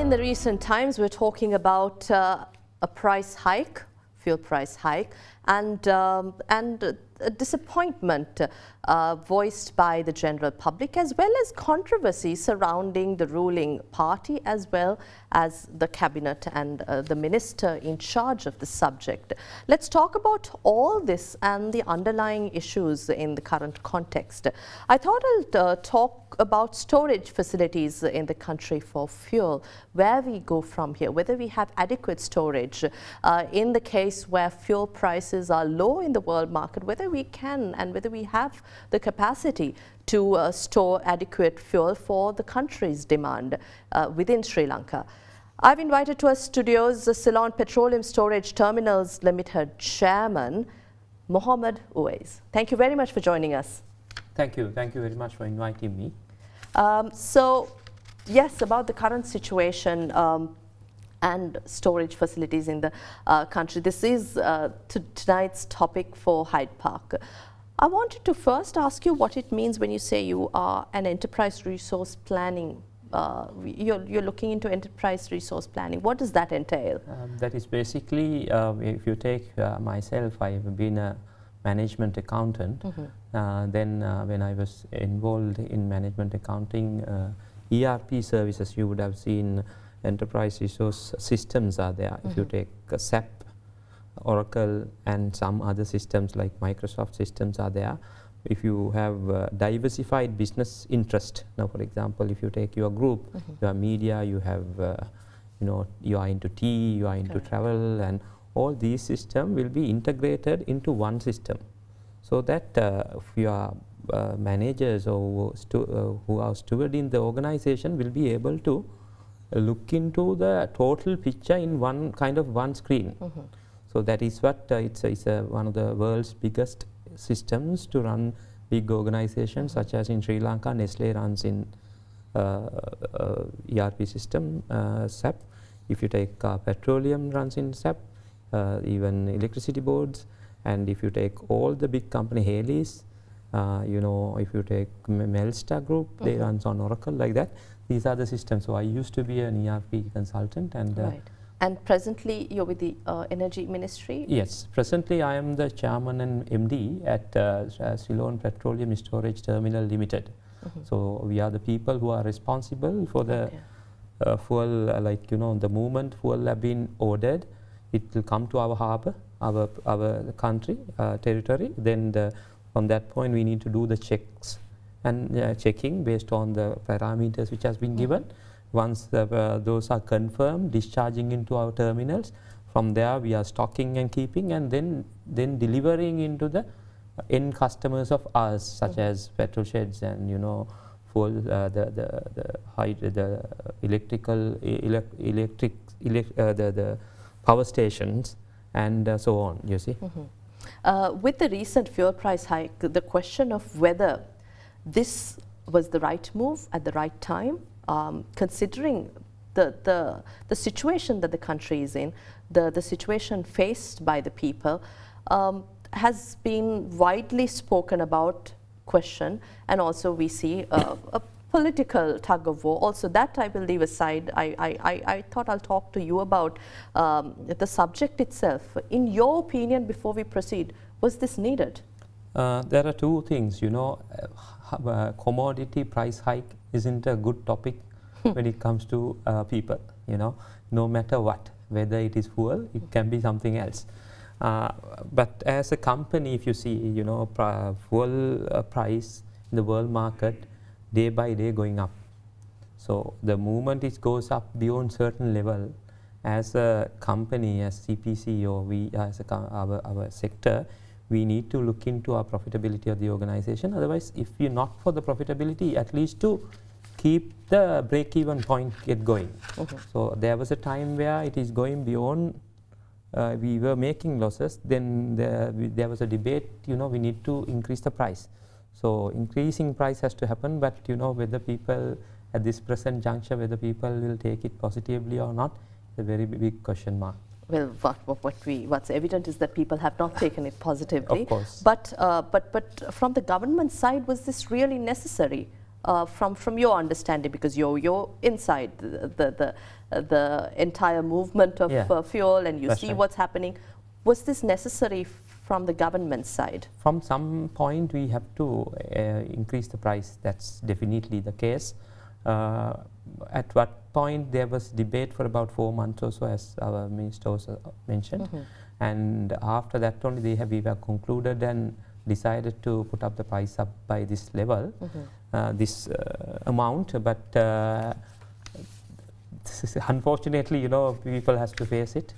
in the recent times, we're talking about a price hike, fuel price hike, and a disappointment voiced by the general public, as well as controversy surrounding the ruling party, as well as the cabinet and the minister in charge of the subject. Let's talk about all this and the underlying issues in the current context. I thought I'll talk about storage facilities in the country for fuel, where we go from here, whether we have adequate storage in the case where fuel prices are low in the world market, whether we can and whether we have the capacity to store adequate fuel for the country's demand within Sri Lanka. I've invited to our studios the Ceylon Petroleum Storage Terminals Limited Chairman, Mohamed Uvais. Thank you very much for joining us. Thank you very much for inviting me. So, yes, about the current situation and storage facilities in the country. This is tonight's topic for Hyde Park. I wanted to first ask you what it means when you say you are an enterprise resource planning. You're looking into enterprise resource planning. What does that entail? That is basically, if you take myself, I have been a management accountant. Then when I was involved in management accounting, ERP services, you would have seen enterprise resource systems are there. If you take SAP, Oracle and some other systems like Microsoft systems are there. If you have diversified business interest, now for example, if you take your group, you have media, you have, you are into tea, you are into travel, and all these systems will be integrated into one system. So that if your managers or who are stewarding the organization will be able to look into the total picture in one screen. So that is what it's one of the world's biggest systems to run big organizations, such as in Sri Lanka, Nestle runs in ERP system, SAP. If you take Petroleum runs in SAP, even electricity boards, and if you take all the big company, Haley's, if you take Melstar Group, they runs on Oracle, like that. These are the systems. So I used to be an ERP consultant, and right. And presently you're with the Energy Ministry? Yes, presently I am the chairman and MD at Ceylon Petroleum Storage Terminal Limited. So we are the people who are responsible for the fuel, the moment fuel have been ordered, it will come to our harbour, our country, territory. Then from that point we need to do the checks and checking based on the parameters which has been given. Once those are confirmed, discharging into our terminals. From there we are stocking and keeping, and then delivering into the end customers of ours, such as petrol sheds and fuel, the the power stations and so on. You see. With the recent fuel price hike, the question of whether this was the right move at the right time, considering the situation that the country is in, the situation faced by the people, has been widely spoken about, question, and also we see a political tug of war. Also, that I will leave aside. I thought I'll talk to you about the subject itself. In your opinion, before we proceed, was this needed? There are two things, commodity price hike isn't a good topic when it comes to people, no matter what, whether it is fuel, it can be something else. But as a company, if you see, fuel price in the world market day by day going up. So the moment it goes up beyond certain level, as a company, as CPC or we as our sector, we need to look into our profitability of the organization. Otherwise, if you're not for the profitability, at least to keep the break-even point get going. So there was a time where it is going beyond, we were making losses, then there was a debate, we need to increase the price. So increasing price has to happen, but whether people at this present juncture, whether people will take it positively or not, a very big question mark. Well, what's evident is that people have not taken it positively. Of course. But from the government side, was this really necessary? From your understanding, because you're inside the entire movement of fuel, and you see what's happening. Was this necessary from the government side? From some point we have to increase the price. That's definitely the case. At what point there was debate for about 4 months or so, as our minister also mentioned. And after that only we were concluded and decided to put up the price up by this level, this amount. But unfortunately, people has to face it.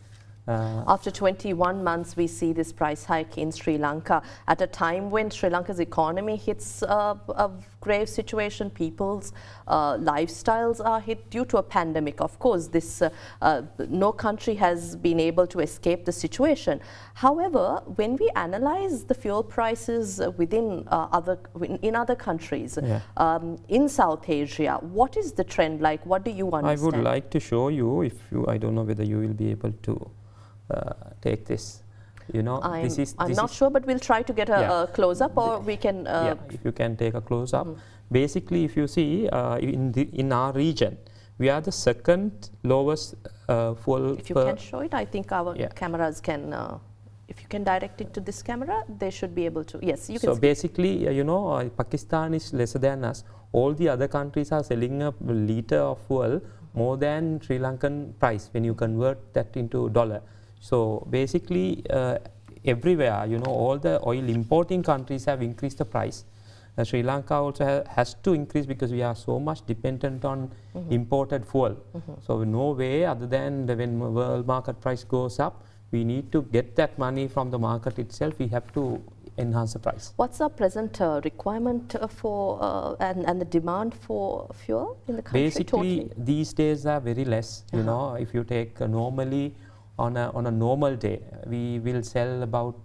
After 21 months, we see this price hike in Sri Lanka at a time when Sri Lanka's economy hits a grave situation. People's lifestyles are hit due to a pandemic. Of course, no country has been able to escape the situation. However, when we analyze the fuel prices within other countries, in South Asia, what is the trend like? What do you understand? I would like to show you, I don't know whether you will be able to take this. I'm not sure, but we'll try to get a close-up, or we can... if you can take a close-up. Basically, if you see, in our region, we are the second lowest fuel... If you can show it, I think our cameras can... if you can direct it to this camera, they should be able to... Yes, you can. So basically, Pakistan is lesser than us. All the other countries are selling a liter of fuel more than Sri Lankan price when you convert that into dollar. So basically, everywhere, all the oil importing countries have increased the price. Sri Lanka also has to increase because we are so much dependent on imported fuel. So no way other than when world market price goes up, we need to get that money from the market itself. We have to enhance the price. What's our present requirement for and the demand for fuel in the country? Basically, these days are very less. If you take normally on a normal day, we will sell about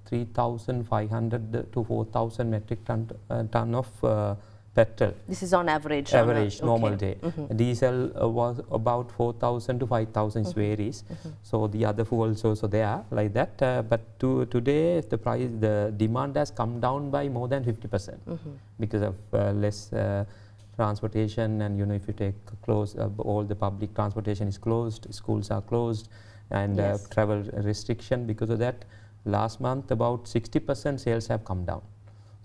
3,500 to 4,000 metric ton of petrol. This is on average? Average, normal day. Diesel was about 4,000 to 5,000, it varies. So the other fuels also there, like that. But today, the demand has come down by more than 50% because of less transportation. And if you take all the public transportation is closed, schools are closed, and travel restriction. Because of that, last month about 60% sales have come down.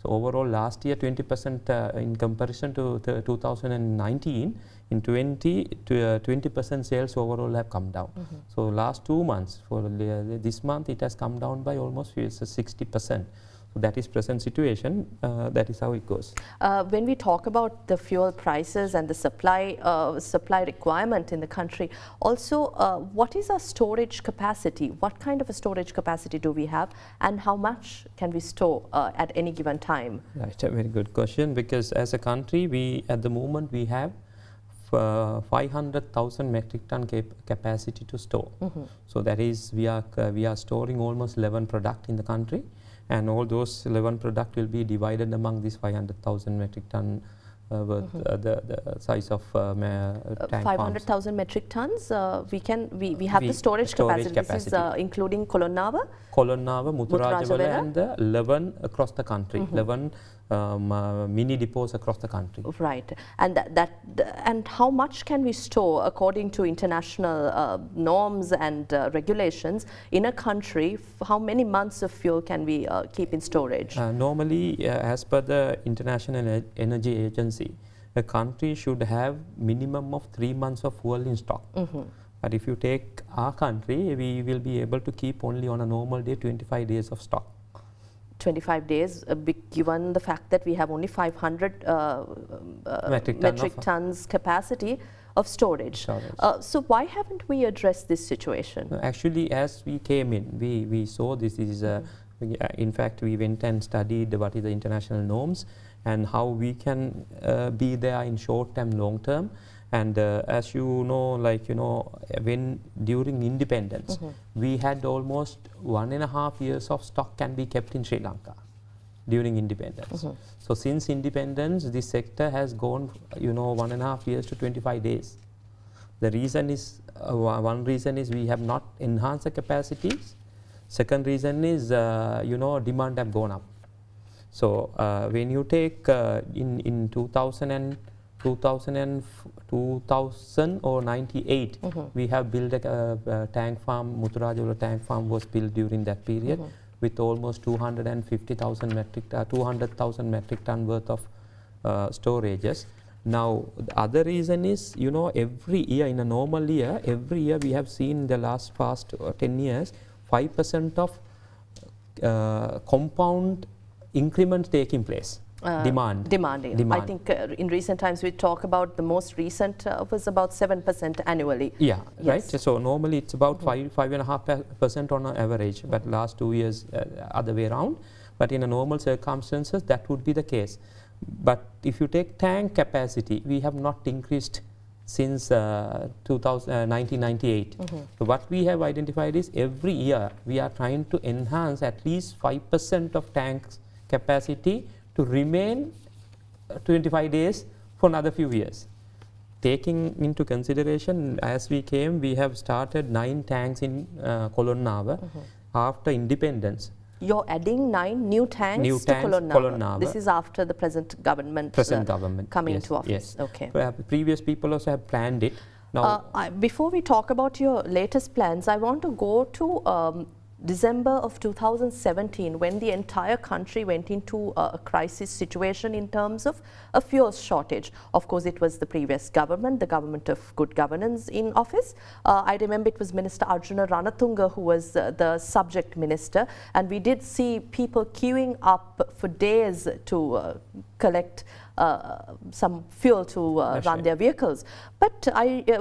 So overall, last year 20% in comparison to 2019, in 20% sales overall have come down. So last 2 months, for this month it has come down by almost 60%. So that is present situation. That is how it goes. When we talk about the fuel prices and the supply requirement in the country, also what is our storage capacity? What kind of a storage capacity do we have, and how much can we store at any given time? Right, a very good question, because as a country, at the moment we have 500,000 metric ton capacity to store. So that is, we are storing almost 11 products in the country. And all those 11 products will be divided among these 500,000 metric ton worth the size of tank 500,000 metric tons. We have the storage capacity. This is including Kolonnava, Mutharajawala, and the 11 across the country. 11 mini depots across the country. Right, and and how much can we store according to international norms and regulations in a country? How many months of fuel can we keep in storage? Normally, as per the International Energy Agency, a country should have minimum of 3 months of fuel in stock. But if you take our country, we will be able to keep only on a normal day 25 days of stock. 25 days, given the fact that we have only 500 metric tons capacity of storage. So why haven't we addressed this situation? Actually, as we came in, we saw this is in fact, we went and studied what is the international norms and how we can be there in short term, long term. And as you know, when during independence, we had almost 1.5 years of stock can be kept in Sri Lanka during independence. So since independence, this sector has gone, 1.5 years to 25 days. The reason is, one reason is we have not enhanced the capacities. Second reason is, demand have gone up. So when you take in 2000 and 2000 or 98, we have built a tank farm. Muthurajavala tank farm was built during that period with almost 200,000 metric ton worth of storages. Now, the other reason is, you know, every year, in a normal year, every year we have seen the past 10 years, 5% of compound increment taking place. Demanding. I think in recent times we talk about the most recent was about 7% annually. Yeah, yes. Right. So normally it's about 5.5% on an average, but last 2 years other way around. But in a normal circumstances, that would be the case. But if you take tank capacity, we have not increased since 1998. So what we have identified is every year we are trying to enhance at least 5% of tanks capacity to remain 25 days for another few years. Taking into consideration, as we came, we have started 9 tanks in Kolonnava after independence. You're adding 9 new tanks to Kolonnava. This is after the present government coming into office. Yes. Okay. Previous people also have planned it. Now, before we talk about your latest plans, I want to go to December of 2017, when the entire country went into a crisis situation in terms of a fuel shortage. Of course, it was the previous government, the government of good governance in office. I remember it was Minister Arjuna Ranatunga who was the subject minister, and we did see people queuing up for days to collect some fuel to run their vehicles. But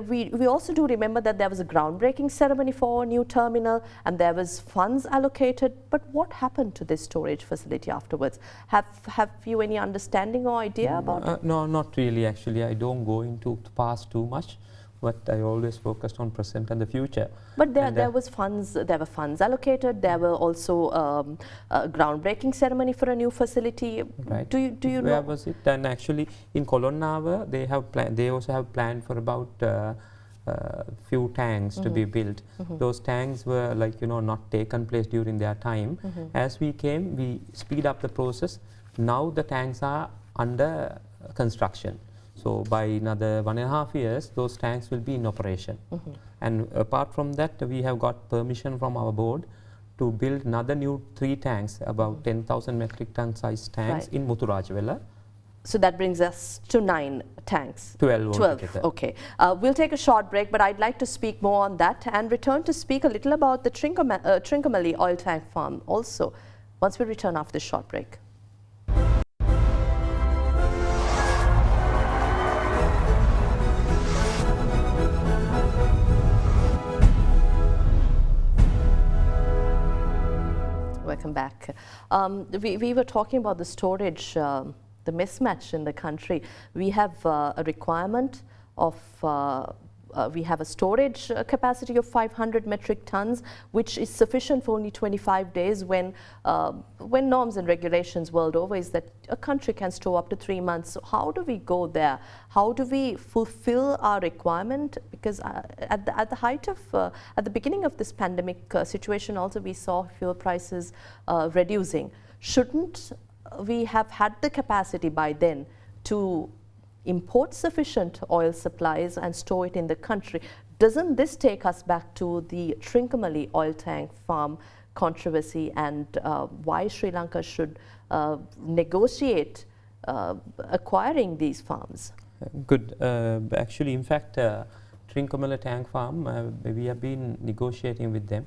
we also do remember that there was a groundbreaking ceremony for a new terminal and there was funds allocated. But what happened to this storage facility afterwards? Have you any understanding or idea about it? No, not really actually. I don't go into the past too much, but I always focused on present and the future. But there were funds allocated. There were also a groundbreaking ceremony for a new facility. Right. Do you know? Where was it? And actually, in Kolonnava, they also have planned for about few tanks to be built. Those tanks were not taken place during their time. As we came, we speed up the process. Now the tanks are under construction. So by another 1.5 years, those tanks will be in operation. And apart from that, we have got permission from our board to build another new 3 tanks, about 10,000 metric ton size tanks in Muthurajavala. So that brings us to 9 tanks. 12. Okay. We'll take a short break, but I'd like to speak more on that and return to speak a little about the Trincomalee oil tank farm also, once we return after this short break. Welcome back. We were talking about the storage, the mismatch in the country. We have a requirement of, we have a storage capacity of 500 metric tons, which is sufficient for only 25 days when norms and regulations world over is that a country can store up to 3 months. So how do we go there? How do we fulfill our requirement? Because at the height of, at the beginning of this pandemic situation also, we saw fuel prices reducing. Shouldn't we have had the capacity by then to import sufficient oil supplies and store it in the country? Doesn't this take us back to the Trincomalee oil tank farm controversy and why Sri Lanka should negotiate acquiring these farms? Good. Actually, in fact, Trincomalee tank farm, we have been negotiating with them,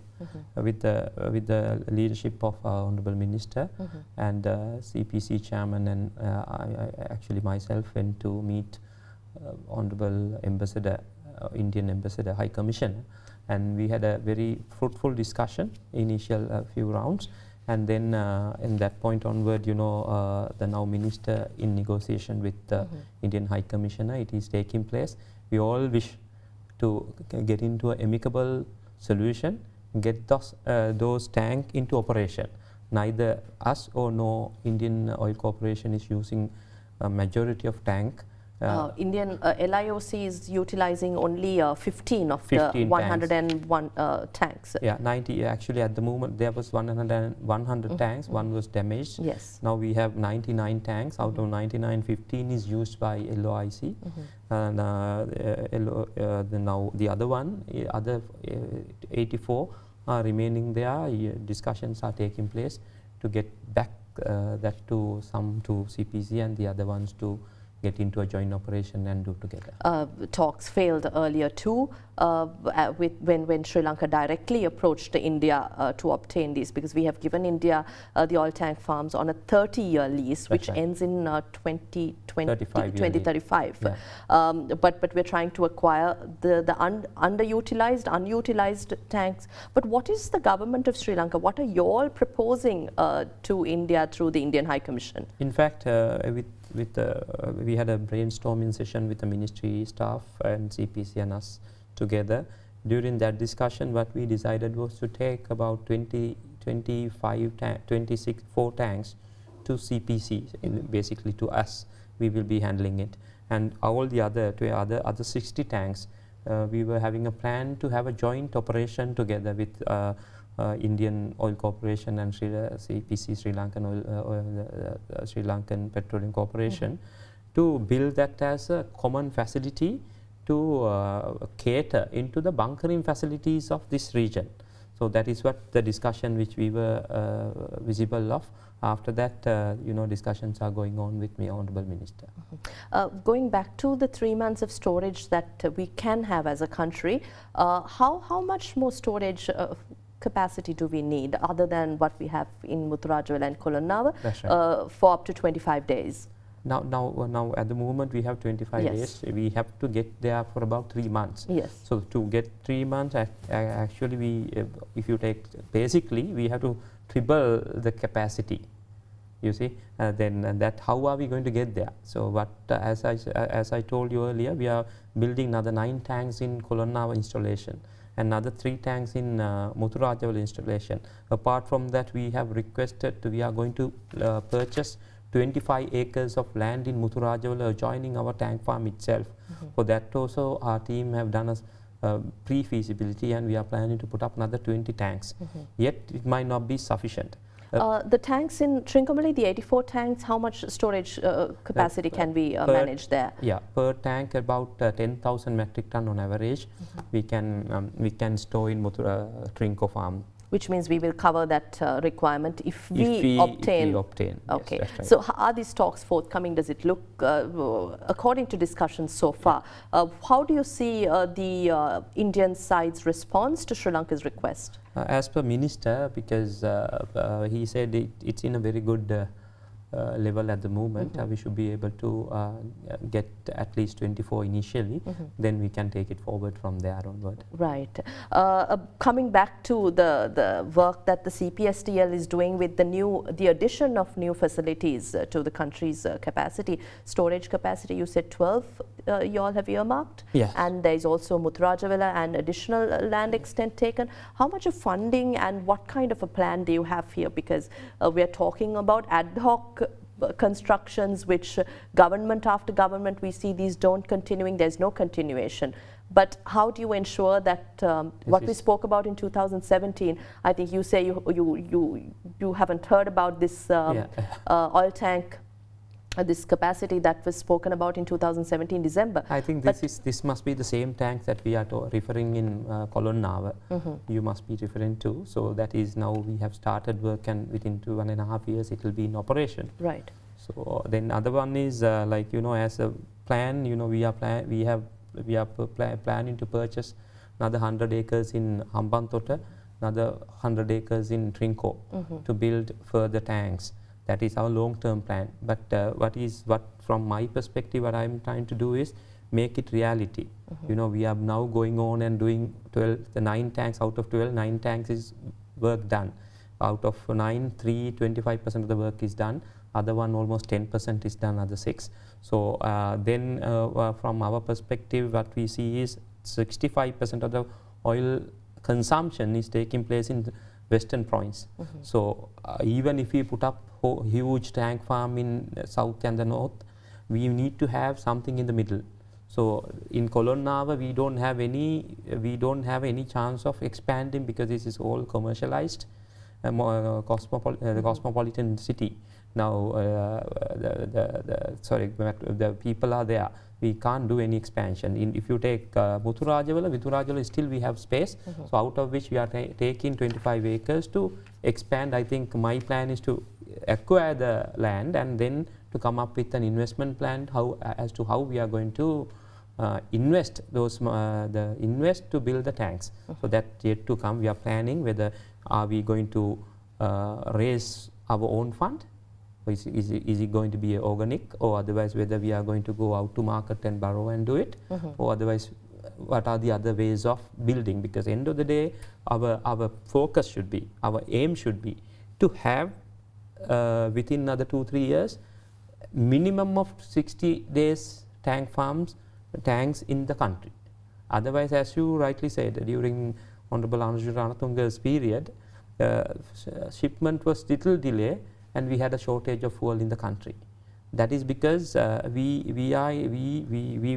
with the leadership of our Honourable Minister and CPC Chairman, and I actually myself went to meet Honourable Ambassador, Indian Ambassador, High Commissioner, and we had a very fruitful discussion, initial few rounds, and then in that point onward, the now Minister in negotiation with the Indian High Commissioner, it is taking place. We all wish to get into an amicable solution, get those tanks into operation. Neither us or no Indian Oil Corporation is using a majority of tank Indian LIOC is utilizing only 15 of 15 the 101 tanks. Yeah, 90 actually at the moment there was 100 tanks, one was damaged. Yes. Now we have 99 tanks, out of 99, 15 is used by LOIC. And now the other one, other 84 are remaining there. Discussions are taking place to get back that to some to CPC and the other ones to get into a joint operation and do together. Talks failed earlier too, when Sri Lanka directly approached India to obtain these, because we have given India the oil tank farms on a 30-year lease, which ends in 2035. Yeah. But we're trying to acquire the underutilized, unutilized tanks. But what is the government of Sri Lanka? What are you all proposing to India through the Indian High Commission? In fact, we had a brainstorming session with the ministry staff and CPC and us together. During that discussion, what we decided was to take about 4 tanks to CPC, basically to us. We will be handling it, and all the other 60 tanks. We were having a plan to have a joint operation together with Indian Oil Corporation and CPC, Sri Lankan Petroleum Corporation, to build that as a common facility to cater into the bunkering facilities of this region. So that is what the discussion which we were visible of. After that, discussions are going on with my Honourable Minister. Going back to the 3 months of storage that we can have as a country, how much more storage capacity do we need other than what we have in Muthurajavala and Kolonnawa for up to 25 days? Now at the moment we have 25 days. We have to get there for about 3 months. Yes. So to get 3 months, actually if you take, basically we have to triple the capacity. You see, then that how are we going to get there? So what, as I told you earlier, we are building another 9 tanks in Kolonnawa installation, another 3 tanks in Muthurajavala installation. Apart from that, we have requested we are going to purchase 25 acres of land in Muthurajavala adjoining our tank farm itself. For that also our team have done a pre-feasibility, and we are planning to put up another 20 tanks. Yet it might not be sufficient. The tanks in Trincomalee, the 84 tanks, how much storage capacity can we manage there? Yeah, per tank about 10,000 metric ton on average. We can store in Trinco farm. Which means we will cover that requirement if we obtain. Okay. Yes, that's right. So are these talks forthcoming? Does it look, according to discussions so far, how do you see the Indian side's response to Sri Lanka's request? As per Minister, because he said it's in a very good level at the moment, we should be able to get at least 24 initially, then we can take it forward from there onward. Right. Coming back to the work that the Cpstl is doing with the addition of new facilities to the country's storage capacity, you said 12 you all have earmarked? Yes. And there is also Muthurajavala and additional land extent taken. How much of funding and what kind of a plan do you have here? Because we are talking about ad hoc constructions which government after government we see these don't continuing, there's no continuation. But how do you ensure that what we spoke about in 2017, I think you say you haven't heard about this oil tank, this capacity that was spoken about in 2017 December. I think this must be the same tank that we are referring in Kolonnawa. You must be referring to. So that is now we have started work, and within 1.5 years it will be in operation. Right. So then other one is like as a plan, we are planning to purchase another 100 acres in Hambantota, another 100 acres in Trinco to build further tanks. That is our long-term plan. But what from my perspective, what I'm trying to do is make it reality. We are now going on and doing 9 tanks out of 12. 9 tanks is work done. Out of 9, 25% of the work is done. Other one almost 10% is done. Other 6. So then from our perspective, what we see is 65% of the oil consumption is taking place in the Western Province. So even if we put up huge tank farm in south and the north, we need to have something in the middle. So in Kolonnawa, we don't have any chance of expanding because this is all commercialized, the cosmopolitan city. Now the people are there. We can't do any expansion. If you take Muthurajawala, still we have space. So out of which we are taking 25 acres to expand. I think my plan is to acquire the land and then to come up with an investment plan as to how we are going to invest invest to build the tanks. So that yet to come. We are planning whether are we going to raise our own fund, or is it going to be organic, or otherwise whether we are going to go out to market and borrow and do it, or otherwise what are the other ways of building. Because end of the day, our focus should be, our aim should be to have within another 2-3 years minimum of 60 days tanks in the country. Otherwise, as you rightly said, during Honorable Anuja Ranatunga's period, shipment was little delay and we had a shortage of fuel in the country. That is because we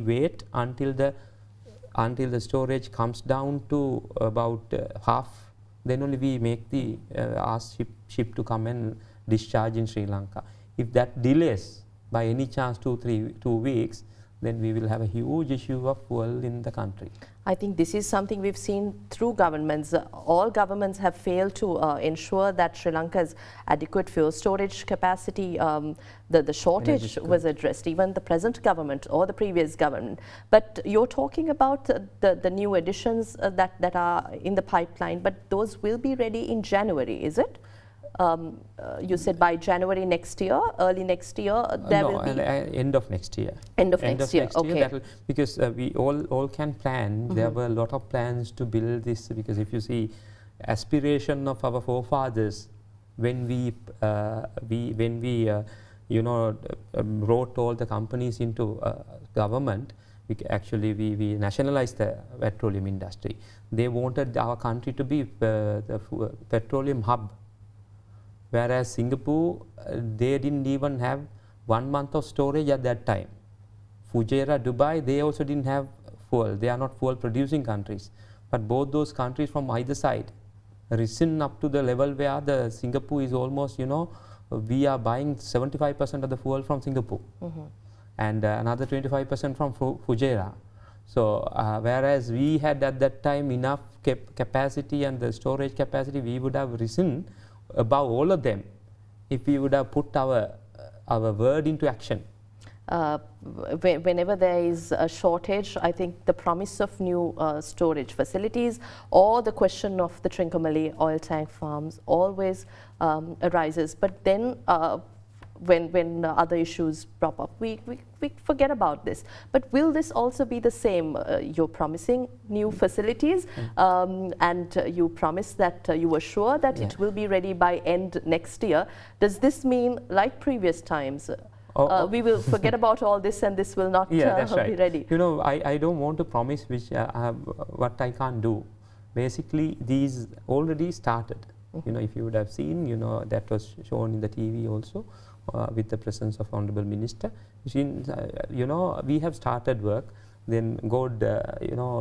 wait until the storage comes down to about half, then only we make the ask ship to come and discharge in Sri Lanka. If that delays by any chance 2 weeks, then we will have a huge issue of fuel in the country. I think this is something we've seen through governments. All governments have failed to ensure that Sri Lanka's adequate fuel storage capacity, the shortage was addressed, even the present government or the previous government. But you're talking about the new additions that are in the pipeline, but those will be ready in January, is it? You said by January next year, early next year, there will be... end of next year. End of next year, okay. Because we all can plan. There were a lot of plans to build this, because if you see aspiration of our forefathers, when we wrote all the companies into government, we nationalized the petroleum industry. They wanted our country to be the petroleum hub. Whereas Singapore, they didn't even have 1 month of storage at that time. Fujairah, Dubai, they also didn't have fuel. They are not fuel producing countries. But both those countries from either side risen up to the level where the Singapore is almost, we are buying 75% of the fuel from Singapore and another 25% from Fujairah. So whereas we had at that time enough capacity and the storage capacity, we would have risen above all of them if we would have put our word into action. Whenever there is a shortage, I think the promise of new storage facilities or the question of the Trincomalee oil tank farms always arises. But then when other issues prop up, we forget about this. But will this also be the same? You're promising new facilities and you promise that you were sure that it will be ready by end next year. Does this mean, like previous times, we will forget about all this and this will not be ready? I don't want to promise what I can't do. Basically, these already started. If you would have seen, that was shown in the TV also. With the presence of Honorable Minister, we have started work. Then God,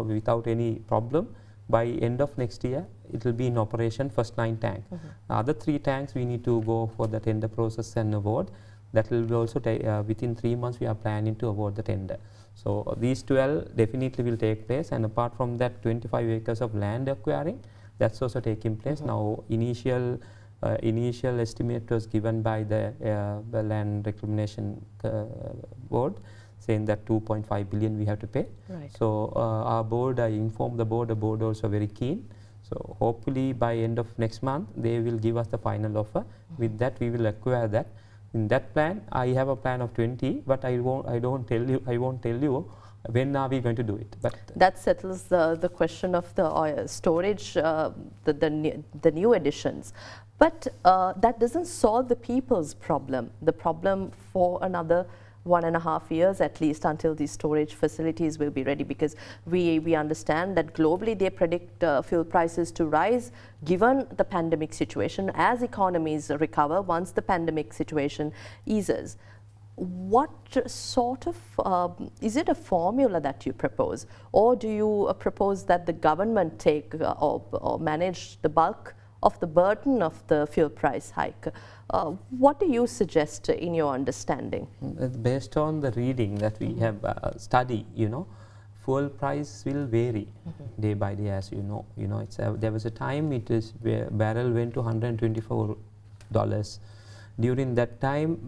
without any problem, by end of next year, it will be in operation. First 9 tanks. Other 3 tanks we need to go for the tender process and award. That will be also within 3 months. We are planning to award the tender. So these 12 definitely will take place. And apart from that, 25 acres of land acquiring, that's also taking place now. Initial estimate was given by the Land Reclamation Board, saying that 2.5 billion we have to pay. Right. So our board, I informed the board also very keen. So hopefully by end of next month, they will give us the final offer. With that, we will acquire that. In that plan, I have a plan of 20, but I won't tell you when are we going to do it. But that settles the question of the oil storage, the new additions. But that doesn't solve the people's problem. The problem for another 1.5 years at least until these storage facilities will be ready, because we understand that globally they predict fuel prices to rise given the pandemic situation as economies recover once the pandemic situation eases. what sort of, is it a formula that you propose, or do you propose that the government take or manage the bulk of the burden of the fuel price hike? What do you suggest in your understanding? Based on the reading that we have studied, fuel price will vary day by day, as you know. There was a time barrel went to $124. During that time,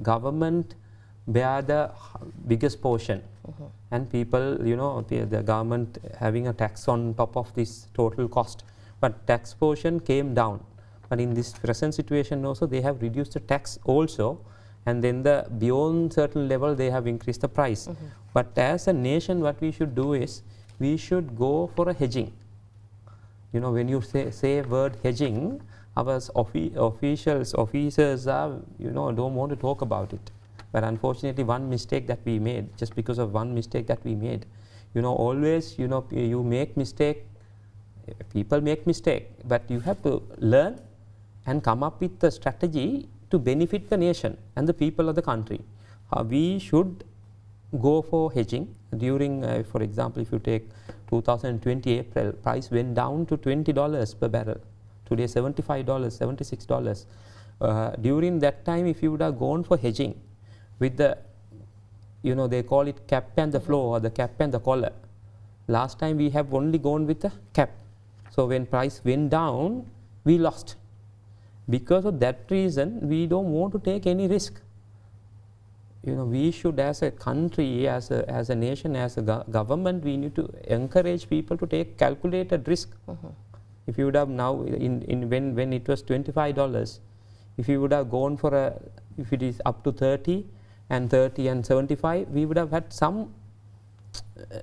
government bear the biggest portion, and people, the government having a tax on top of this total cost. But tax portion came down. But in this present situation also, they have reduced the tax also, and then beyond certain level, they have increased the price. But as a nation, what we should do is, we should go for a hedging. When you say word hedging, our officers are, don't want to talk about it. But unfortunately, one mistake that we made, just because of one mistake that we made, always, you make mistake, people make mistake, but you have to learn and come up with a strategy to benefit the nation and the people of the country. We should go for hedging. During, for example, if you take 2020 April, price went down to $20 per barrel. Today $75, $76. During that time, if you would have gone for hedging with the, they call it cap and the floor, or the cap and the collar. Last time we have only gone with the cap. So when price went down, we lost. Because of that reason, we don't want to take any risk. We should, as a country, as a nation, as a government, we need to encourage people to take calculated risk. If you would have now, when it was $25, if you would have gone for if it is up to 30 and 75, we would have had some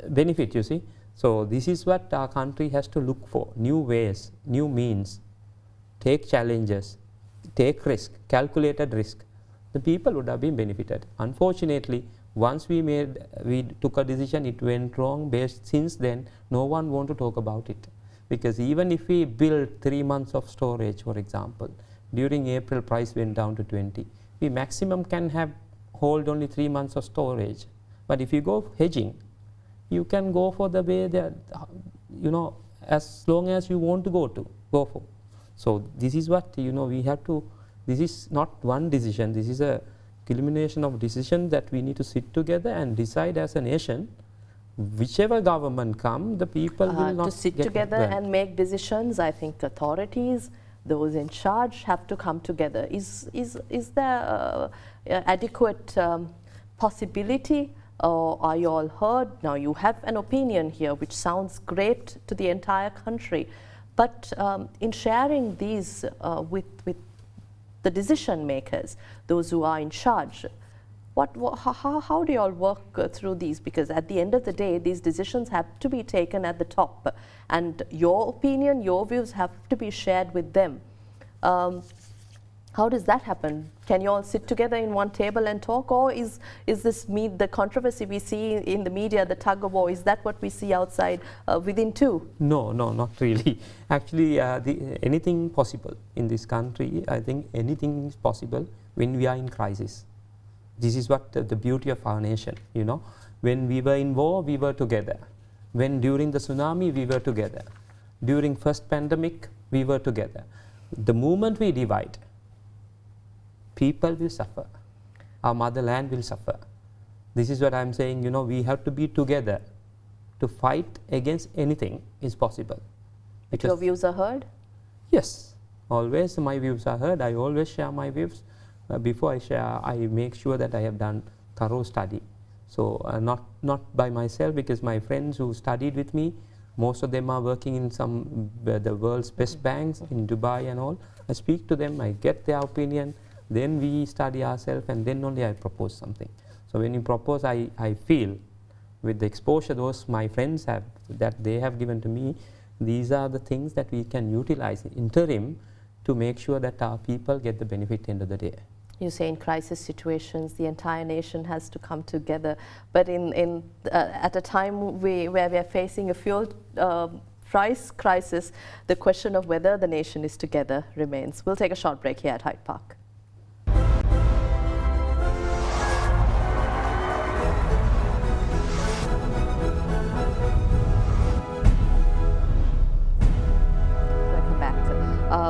benefit, you see. So this is what our country has to look for: new ways, new means, take challenges, take risk, calculated risk. The people would have been benefited. Unfortunately, once we took a decision, it went wrong. Since then, no one want to talk about it. Because even if we build 3 months of storage, for example, during April price went down to 20, we maximum can hold only 3 months of storage. But if you go hedging, you can go for the way that, as long as you want to go for. So this is what, we have to, this is not one decision, this is a culmination of decisions that we need to sit together and decide as a nation. Whichever government come, the people will not to sit together and make decisions. I think authorities, those in charge, have to come together. Is there adequate possibility, or are you all heard? Now you have an opinion here which sounds great to the entire country, but in sharing these with the decision makers, those who are in charge, how do you all work through these? Because at the end of the day, these decisions have to be taken at the top, and your opinion, your views have to be shared with them. How does that happen? Can you all sit together in one table and talk, or is this the controversy we see in the media, the tug of war, is that what we see outside within too? No, not really. Actually, anything possible in this country. I think anything is possible when we are in crisis. This is what the beauty of our nation, When we were in war, we were together. When during the tsunami, we were together. During first pandemic, we were together. The moment we divide, people will suffer. Our motherland will suffer. This is what I'm saying, we have to be together to fight against anything is possible. But your views are heard? Yes, always my views are heard. I always share my views. Before I share, I make sure that I have done thorough study. So not by myself, because my friends who studied with me, most of them are working in some the world's best banks in Dubai and all. I speak to them, I get their opinion, then we study ourselves, and then only I propose something. So when you propose, I feel with the exposure those my friends have, that they have given to me, these are the things that we can utilize in interim to make sure that our people get the benefit at the end of the day. You say in crisis situations, the entire nation has to come together. But at a time where we are facing a fuel price crisis, the question of whether the nation is together remains. We'll take a short break here at Hyde Park.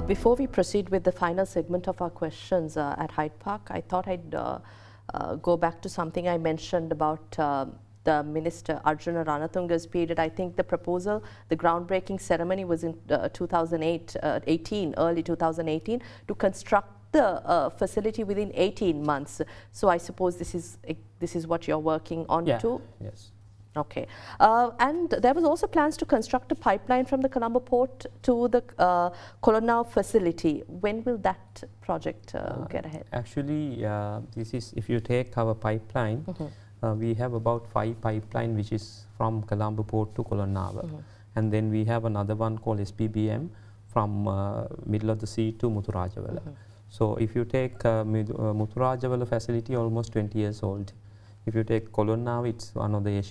Before we proceed with the final segment of our questions at Hyde Park, I thought I'd go back to something I mentioned about the Minister Arjuna Ranatunga's period. I think the proposal, the groundbreaking ceremony was in 2018, early 2018, to construct the facility within 18 months. So I suppose this is what you're working on too? Yes. Okay. And there was also plans to construct a pipeline from the Colombo port to the Colonau facility. When will that project get ahead? Actually, this is, if you take our pipeline, we have about 5 pipeline which is from Colombo port to Colonau. And then we have another one called SPBM from middle of the sea to Muthurajavala. So if you take Muthurajavala facility, almost 20 years old. If you take Colonau, it's one of the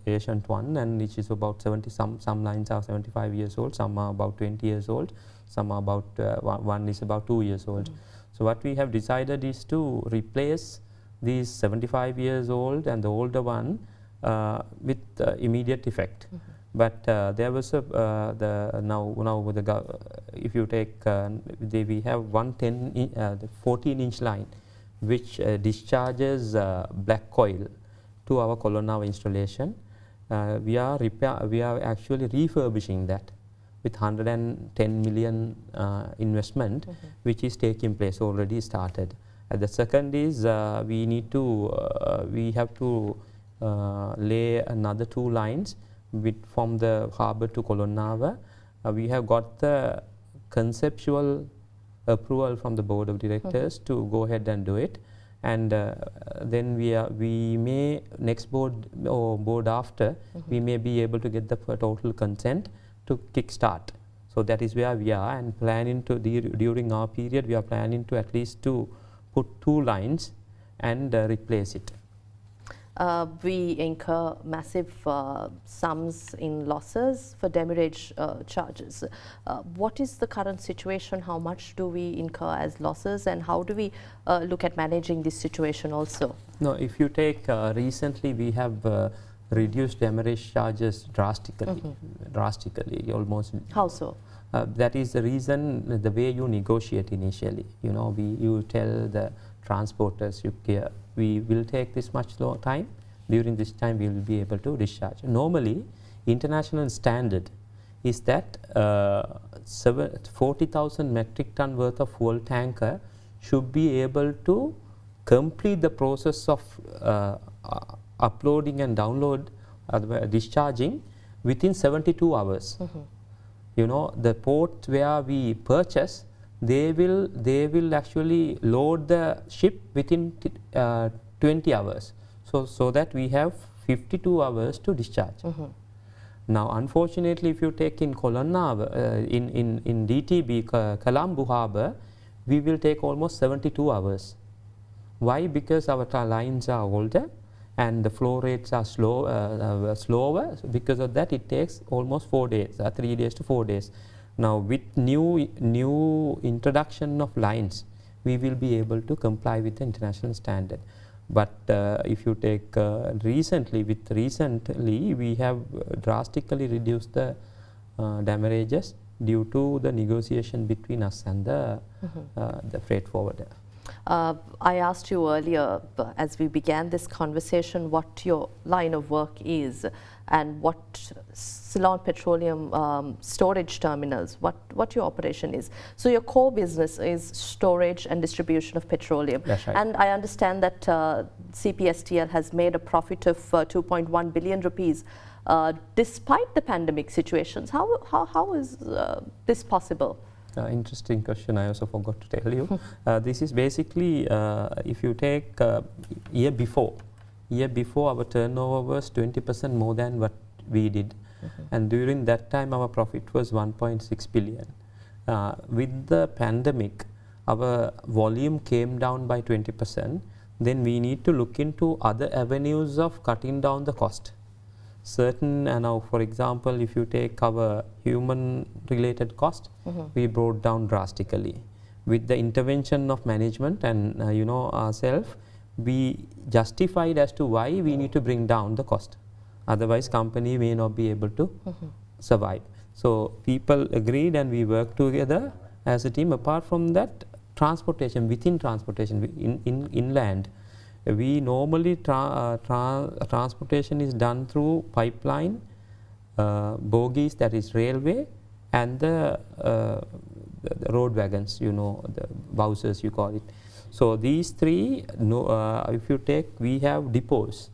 ancient one, and which is about 70. Some lines are 75 years old, some are about 20 years old, some are about one is about 2 years old. So what we have decided is to replace these 75 years old and the older one with immediate effect. But there was a now with the if you take we have one 14-inch line which discharges black coal to our Colonau installation. We are actually refurbishing that with 110 million investment, which is taking place, already started. And the second is we have to lay another 2 lines from the harbour to Colonau. We have got the conceptual approval from the board of directors to go ahead and do it, and then we may next board or board after we may be able to get the total consent to kick start. So that is where we are, and planning to during our period we are planning to at least to put 2 lines and replace it. We incur massive sums in losses for demurrage charges. What is the current situation? How much do we incur as losses, and how do we look at managing this situation also? No, if you take recently we have reduced demurrage charges drastically, almost. How so? That is the reason, the way you negotiate initially. You know, you tell the transporters, we will take this much time. During this time, we will be able to discharge. Normally, international standard is that 40,000 metric ton worth of fuel tanker should be able to complete the process of uploading and discharging within 72 hours. You know, the port where we purchase, they will actually load the ship within 20 hours, so that we have 52 hours to discharge. Now, unfortunately, if you take in Colonau, in DTB, Colombo Harbour, we will take almost 72 hours. Why? Because our lines are older and the flow rates are slower. Because of that, it takes almost 4 days, 3 days to 4 days. Now, with new introduction of lines, we will be able to comply with the international standard. But if you take recently, we have drastically reduced the demurrages due to the negotiation between us and the freight forwarder. I asked you earlier, as we began this conversation, what your line of work is and what Ceylon Petroleum storage terminals, what your operation is. So your core business is storage and distribution of petroleum. That's right. And I understand that Cpstl has made a profit of 2.1 billion rupees despite the pandemic situations. How is this possible? Interesting question. I also forgot to tell you. This is basically, if you take year before our turnover was 20% more than what we did. And during that time, our profit was 1.6 billion. With the pandemic, our volume came down by 20%. Then we need to look into other avenues of cutting down the cost. Certain, now for example, if you take our human related cost, we brought down drastically. With the intervention of management and ourselves, we justified as to why we need to bring down the cost. Otherwise, company may not be able to survive. So people agreed and we worked together as a team. Apart from that, transportation, within transportation, inland, we normally transportation is done through pipeline, bogies, that is railway, and the road wagons, you know, the bowsers you call it. So these three, if you take, we have depots.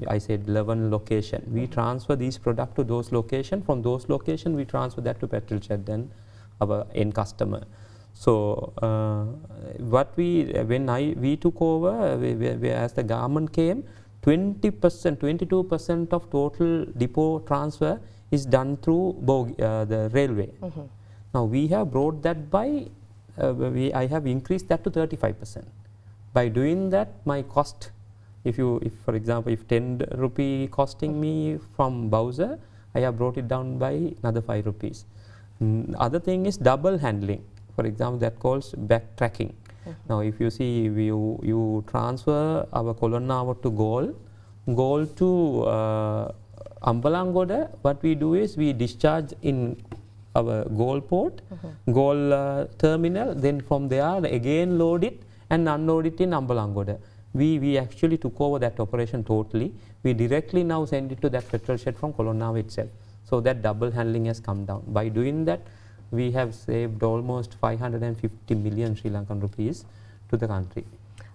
I said 11 location. We transfer these product to those location. From those location, we transfer that to petrol shed and our end customer. So when we took over, as the government came, 20%, 22% of total depot transfer is done through the railway. Now we have brought that by, I have increased that to 35%. By doing that, my cost, if for example, if 10 rupee costing me from Bowser, I have brought it down by another 5 rupees. Other thing is double handling. For example, that calls backtracking. Now if you see, you transfer our Kolonnawa to Galle to Ambalangoda, what we do is we discharge in our Galle port, Galle terminal, then from there again load it and unload it in Ambalangoda. We actually took over that operation totally. We directly now send it to that petrol shed from Kolonnawa itself. So that double handling has come down. By doing that, we have saved almost 550 million Sri Lankan rupees to the country.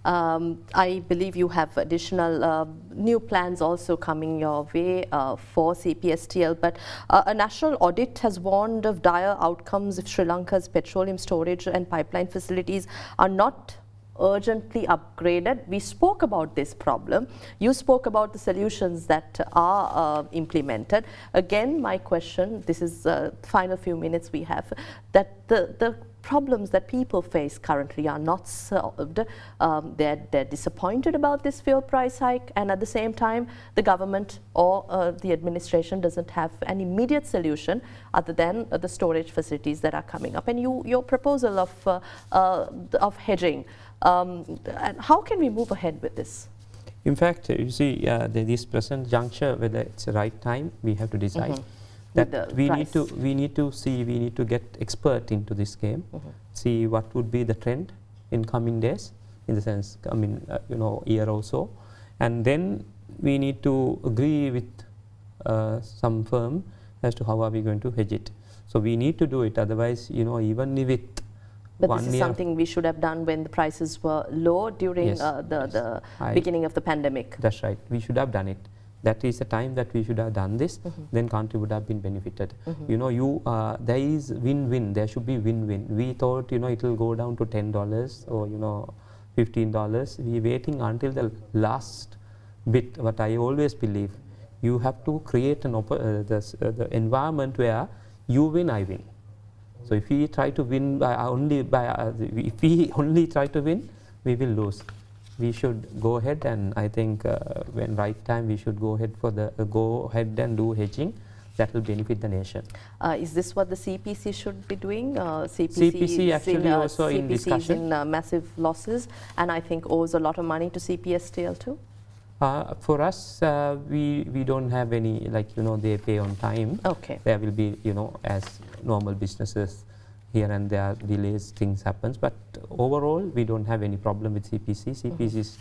I believe you have additional new plans also coming your way for Cpstl, but a national audit has warned of dire outcomes if Sri Lanka's petroleum storage and pipeline facilities are not urgently upgraded. We spoke about this problem. You spoke about the solutions that are implemented. Again, my question, this is the final few minutes we have, that the problems that people face currently are not solved. They're disappointed about this fuel price hike, and at the same time the government or the administration doesn't have an immediate solution other than the storage facilities that are coming up. And your proposal of hedging, and how can we move ahead with this? In fact, you see, this present juncture, whether it's the right time, we have to decide. That we need to get expert into this game, see what would be the trend in coming days, in the sense, I mean, year or so, and then we need to agree with some firm as to how are we going to hedge it. So we need to do it, otherwise, even with but this is something we should have done when the prices were low during the beginning of the pandemic. That's right. We should have done it. That is the time that we should have done this. Then country would have been benefited. There is win-win. There should be win-win. We thought it will go down to $10 or $15. We waiting until the last bit. But I always believe you have to create an the environment where you win, I win. So if we try to win if we only try to win, we will lose. We should go ahead, and I think when right time we should go ahead and do hedging. That will benefit the nation. Is this what the CPC should be doing? CPC actually also in discussion. In massive losses, and I think owes a lot of money to Cpstl too. For us, we don't have any, they pay on time. Okay. There will be, as normal businesses, here and there delays, things happens, but overall we don't have any problem with CPC. CPC is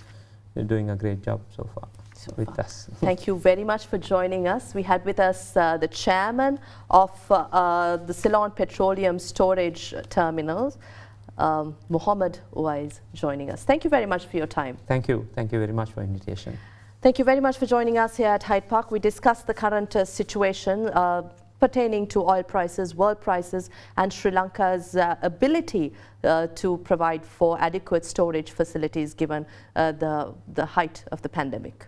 doing a great job so far with us. Thank you very much for joining us. We had with us the chairman of the Ceylon Petroleum Storage Terminals, Mohamed Uvais, joining us. Thank you very much for your time. Thank you. Thank you very much for invitation. Thank you very much for joining us here at Hyde Park. We discussed the current situation pertaining to oil prices, world prices, and Sri Lanka's ability to provide for adequate storage facilities given the height of the pandemic.